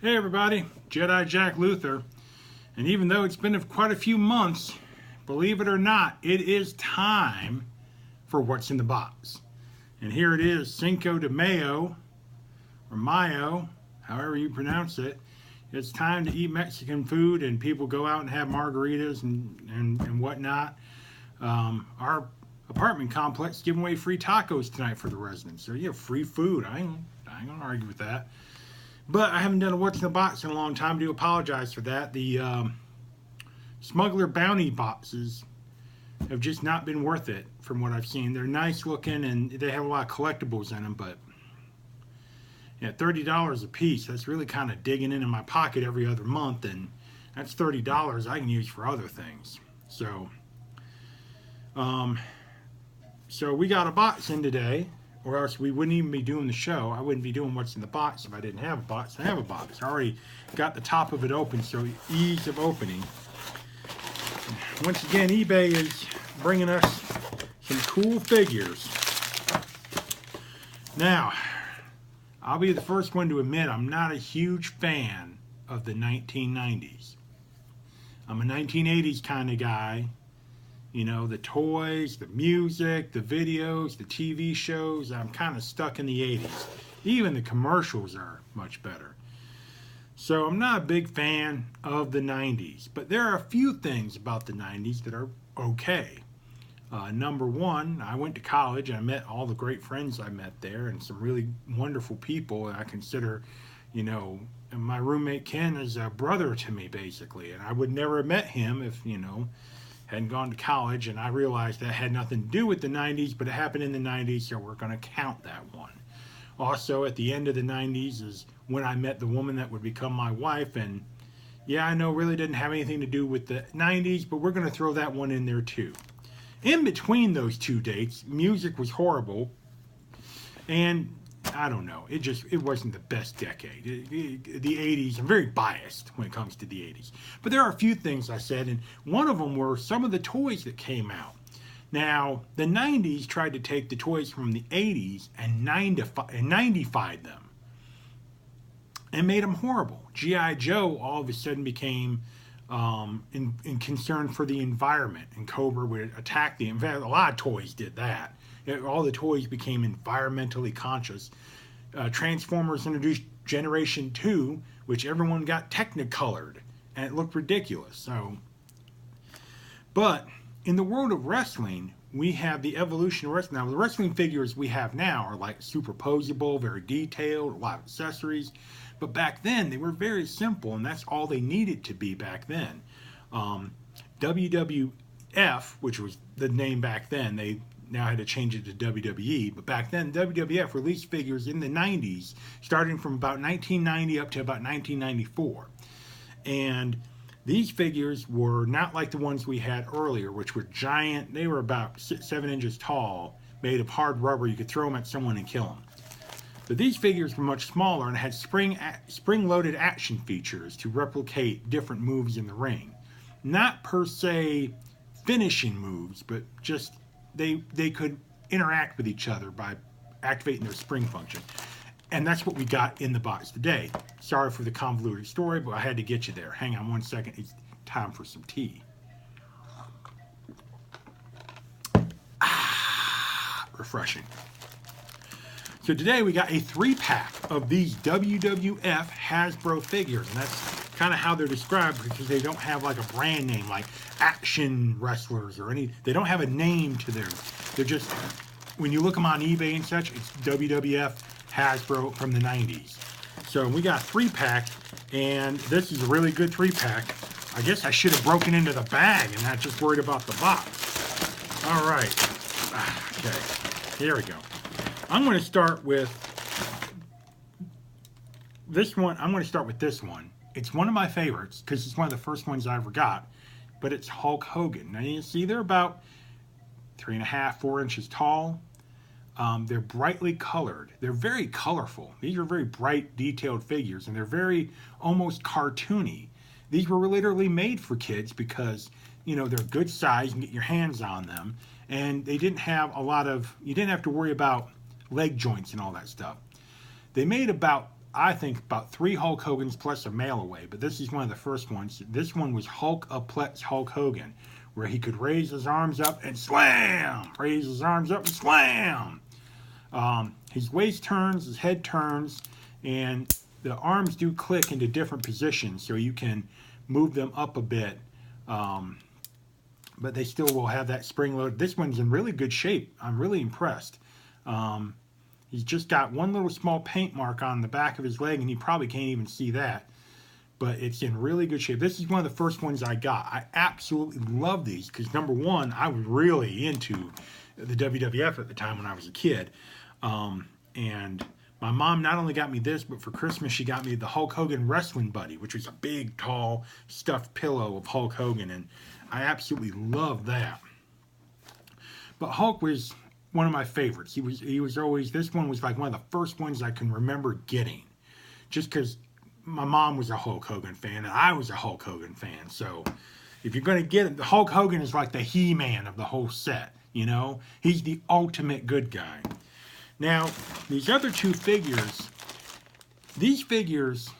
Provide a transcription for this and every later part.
Hey everybody, Jedi Jack Luther. And even though it's been quite a few months, believe it or not, it is time for what's in the box. And here it is, Cinco de Mayo, or Mayo, however you pronounce it. It's time to eat Mexican food and people go out and have margaritas and whatnot. Our apartment complex is giving away free tacos tonight for the residents. So yeah, free food. I ain't gonna argue with that. But I haven't done a what's in the box in a long time. I do apologize for that. The smuggler bounty boxes have just not been worth it from what I've seen. They're nice looking and they have a lot of collectibles in them, but yeah, $30 a piece. That's really kind of digging into my pocket every other month, and that's $30 I can use for other things. So we got a box in today, or else we wouldn't even be doing the show. I wouldn't be doing what's in the box if I didn't have a box. I have a box. I already got the top of it open, so ease of opening. Once again, eBay is bringing us some cool figures. Now, I'll be the first one to admit I'm not a huge fan of the 1990s. I'm a 1980s kind of guy. You know, the toys, the music, the videos, the TV shows. I'm kind of stuck in the 80s. Even the commercials are much better. So I'm not a big fan of the 90s. But there are a few things about the 90s that are okay. Number one, I went to college and I met all the great friends I met there and some really wonderful people. And I consider, you know, my roommate Ken is a brother to me, basically. And I would never have met him if, you know, hadn't gone to college, and I realized that had nothing to do with the 90s, but it happened in the 90s, so we're going to count that one. Also, at the end of the 90s is when I met the woman that would become my wife, and yeah, I know really didn't have anything to do with the 90s, but we're going to throw that one in there too. In between those two dates, music was horrible, and I don't know, it wasn't the best decade. The 80s, I'm very biased when it comes to the 80s. But there are a few things I said, and one of them were some of the toys that came out. Now, the 90s tried to take the toys from the 80s and 90-fied them and made them horrible. G.I. Joe all of a sudden became in concern for the environment, and Cobra would attack the environment. A lot of toys did that. All the toys became environmentally conscious. Transformers introduced Generation 2, which everyone got technicolored, and it looked ridiculous. So, but in the world of wrestling, we have the evolution of wrestling. Now, the wrestling figures we have now are like superposable, very detailed, a lot of accessories. But back then, they were very simple, and that's all they needed to be back then. WWF, which was the name back then, they now had to change it to WWE, but back then WWF released figures in the 90s, starting from about 1990 up to about 1994. And these figures were not like the ones we had earlier, which were giant. They were about 7 inches tall, made of hard rubber. You could throw them at someone and kill them. But these figures were much smaller and had spring-loaded action features to replicate different moves in the ring. Not per se finishing moves, but just they could interact with each other by activating their spring function. And that's what we got in the box today. Sorry for the convoluted story, but I had to get you there. Hang on one second. It's time for some tea. Refreshing. So today we got a 3-pack of these WWF Hasbro figures. And that's kind of how they're described, because they don't have like a brand name like Action Wrestlers or any. They don't have a name to them. They're just, when you look them on eBay and such, it's WWF Hasbro from the 90s. So we got a 3-pack, and this is a really good 3-pack. I guess I should have broken into the bag and not just worried about the box. All right. Okay. Here we go. I'm going to start with this one. I'm going to start with this one. It's one of my favorites because it's one of the first ones I ever got, but it's Hulk Hogan. Now you see they're about 3.5, 4 inches tall. They're brightly colored. They're very colorful. These are very bright, detailed figures, and they're very almost cartoony. These were literally made for kids because, you know, they're good size. You can get your hands on them, and they didn't have a lot of. You didn't have to worry about leg joints and all that stuff. They made about I think, about 3 Hulk Hogans plus a mail away, but this is one of the first ones. This one was Hulk-aplex Hulk Hogan, where he could raise his arms up and slam, raise his arms up and slam. His waist turns, his head turns, and the arms do click into different positions, so you can move them up a bit, but they still will have that spring load. This one's in really good shape. I'm really impressed. He's just got one little small paint mark on the back of his leg, and you probably can't even see that, but it's in really good shape. This is one of the first ones I got. I absolutely love these because, number one, I was really into the WWF at the time when I was a kid, and my mom not only got me this, but for Christmas she got me the Hulk Hogan Wrestling Buddy, which was a big, tall, stuffed pillow of Hulk Hogan, and I absolutely love that. But Hulk was one of my favorites. He was always, this one was like one of the first ones I can remember getting, just because my mom was a Hulk Hogan fan and I was a Hulk Hogan fan. So if you're going to get it, the Hulk Hogan is like the He-Man of the whole set, you know? He's the ultimate good guy. Now, these other two figures, these figures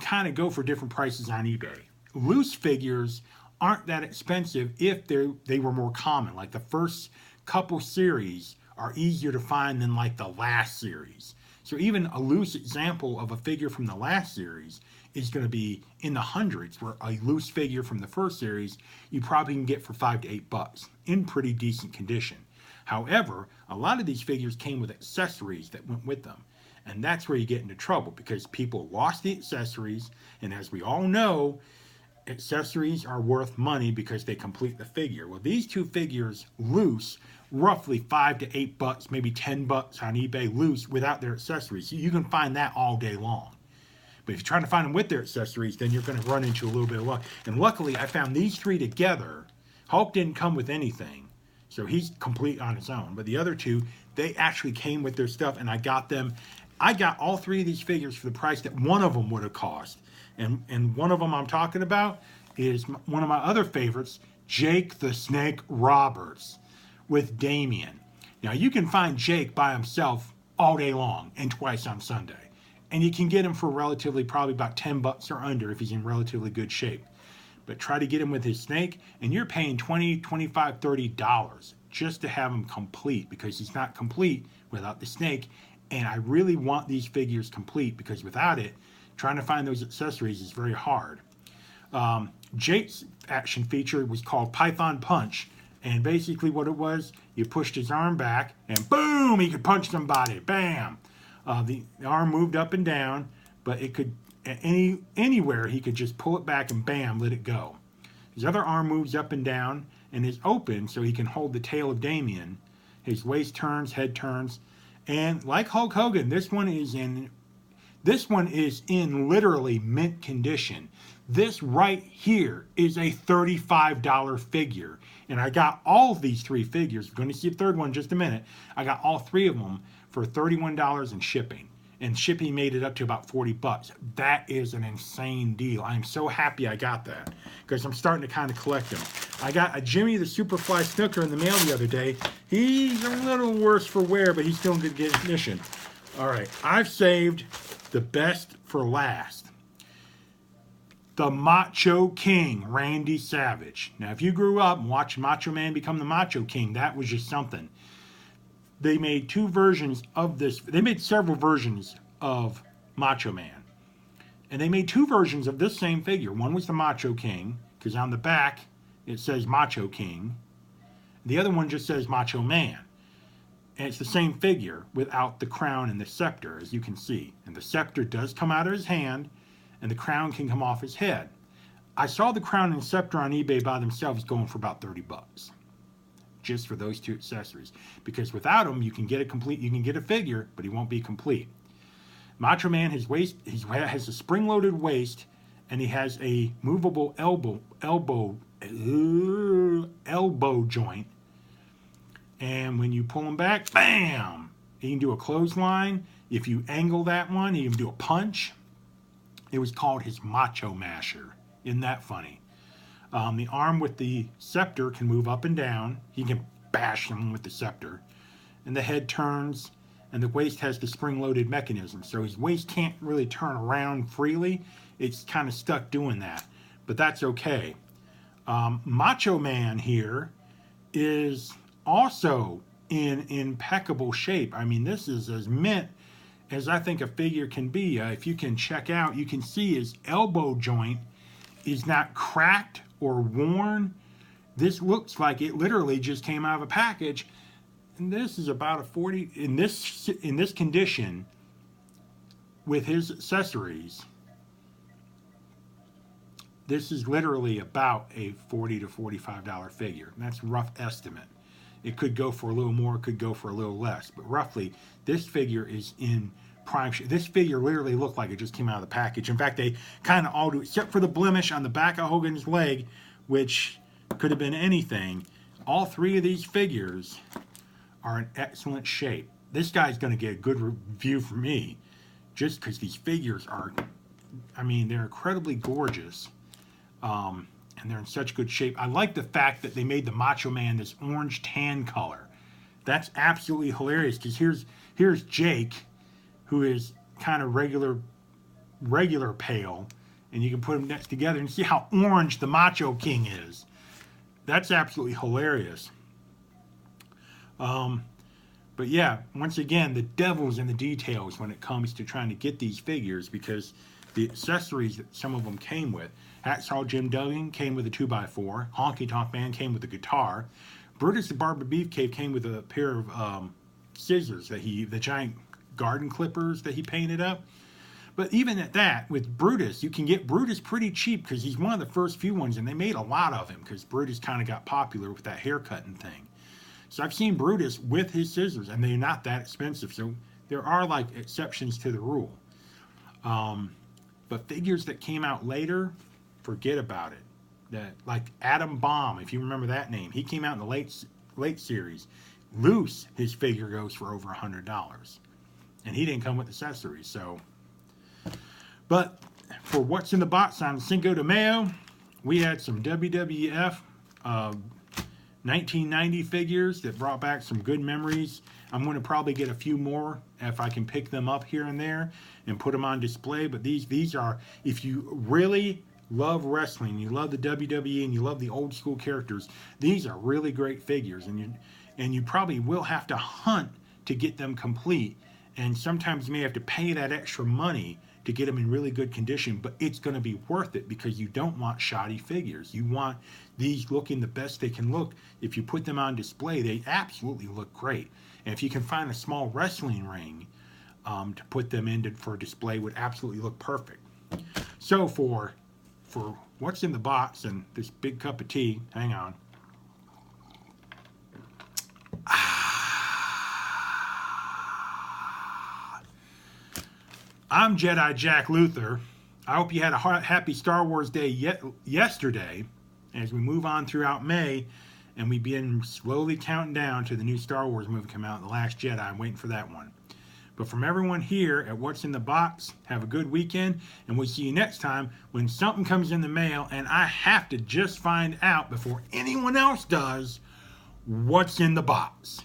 kind of go for different prices on eBay. Loose figures aren't that expensive if they were more common. Like the first couple series are easier to find than like the last series. So even a loose example of a figure from the last series is going to be in the hundreds, where a loose figure from the first series you probably can get for $5 to $8 in pretty decent condition. However, a lot of these figures came with accessories that went with them, and that's where you get into trouble because people lost the accessories, and as we all know, accessories are worth money because they complete the figure. Well, these two figures loose, roughly $5 to $8, maybe $10 on eBay loose without their accessories. You can find that all day long. But if you're trying to find them with their accessories, then you're going to run into a little bit of luck. And luckily, I found these three together. Hulk didn't come with anything, so he's complete on his own. But the other two, they actually came with their stuff, and I got them. I got all three of these figures for the price that one of them would have cost. And one of them I'm talking about is one of my other favorites, Jake the Snake Roberts with Damien. Now, you can find Jake by himself all day long and twice on Sunday. And you can get him for relatively, probably about $10 or under if he's in relatively good shape. But try to get him with his snake, and you're paying $20, $25, $30 just to have him complete, because he's not complete without the snake. And I really want these figures complete, because without it, trying to find those accessories is very hard. Jake's action feature was called Python Punch, and basically what it was, you pushed his arm back, and boom, he could punch somebody, bam. The arm moved up and down, but it could, anywhere he could just pull it back and bam, let it go. His other arm moves up and down and is open so he can hold the tail of Damien. His waist turns, head turns, and like Hulk Hogan, this one is in literally mint condition. This right here is a $35 figure. And I got all of these three figures. We're going to see a third one in just a minute. I got all three of them for $31 in shipping. And shipping made it up to about $40. That is an insane deal. I'm so happy I got that, because I'm starting to kind of collect them. I got a Jimmy the Superfly Snooker in the mail the other day. He's a little worse for wear, but he's still in good condition. All right, I've saved the best for last. The Macho King, Randy Savage. Now, if you grew up and watched Macho Man become the Macho King, that was just something. They made two versions of this. They made several versions of Macho Man. And they made two versions of this same figure. One was the Macho King, because on the back it says Macho King. The other one just says Macho Man. And it's the same figure without the crown and the scepter, as you can see. And the scepter does come out of his hand, and the crown can come off his head. I saw the crown and scepter on eBay by themselves going for about $30. Just for those two accessories, because without them you can get a figure, but he won't be complete. Macho Man, his waist, he has a spring-loaded waist, and he has a movable elbow joint. And when you pull him back, bam! He can do a clothesline. If you angle that one, he can do a punch. It was called his Macho Masher. Isn't that funny? The arm with the scepter can move up and down. He can bash them with the scepter. And the head turns. and the waist has the spring-loaded mechanism. So his waist can't really turn around freely. It's kind of stuck doing that, but that's okay. Macho Man here is also in impeccable shape. I mean, this is as mint as I think a figure can be. If you can check out, you can see his elbow joint is not cracked or worn. This looks like it literally just came out of a package. And this is about a 40 in this condition with his accessories. This is literally about a $40 to $45 figure. And that's a rough estimate. It could go for a little more, it could go for a little less. But roughly, this figure is in prime shape. This figure literally looked like it just came out of the package. In fact, they kind of all do, except for the blemish on the back of Hogan's leg, which could have been anything. All three of these figures are in excellent shape. This guy's going to get a good review from me just because these figures are, I mean, they're incredibly gorgeous. And they're in such good shape. I like the fact that they made the Macho Man this orange tan color. That's absolutely hilarious because here's Jake, who is kind of regular pale, and you can put them next together and see how orange the Macho King is. That's absolutely hilarious. But yeah, once again, the devil's in the details when it comes to trying to get these figures, because the accessories that some of them came with. Hacksaw Jim Duggan came with a 2x4. Honky Tonk Man came with a guitar. Brutus the Barber Beefcake came with a pair of scissors that the giant garden clippers that he painted up. But even at that, with Brutus, you can get Brutus pretty cheap because he's one of the first few ones, and they made a lot of him because Brutus kind of got popular with that haircutting thing. So I've seen Brutus with his scissors, and they're not that expensive. So there are like exceptions to the rule. But figures that came out later, forget about it. That, like Adam Bomb, if you remember that name, he came out in the late series. Loose, his figure goes for over $100, and he didn't come with accessories. So, but for what's in the box on Cinco de Mayo, we had some WWF 1990 figures that brought back some good memories. I'm going to probably get a few more if I can pick them up here and there and put them on display. But these are, if you really love wrestling, you love the WWE, and you love the old school characters, these are really great figures. And you probably will have to hunt to get them complete. And sometimes you may have to pay that extra money to get them in really good condition, but it's going to be worth it because you don't want shoddy figures. You want these looking the best they can look. If you put them on display, they absolutely look great. And if you can find a small wrestling ring to put them in for display, would absolutely look perfect. So for what's in the box and this big cup of tea, hang on. I'm Jedi Jack Luther. I hope you had a happy Star Wars Day yesterday as we move on throughout May and we begin slowly counting down to the new Star Wars movie come out, The Last Jedi. I'm waiting for that one. But from everyone here at What's in the Box, have a good weekend, and we'll see you next time when something comes in the mail and I have to just find out before anyone else does what's in the box.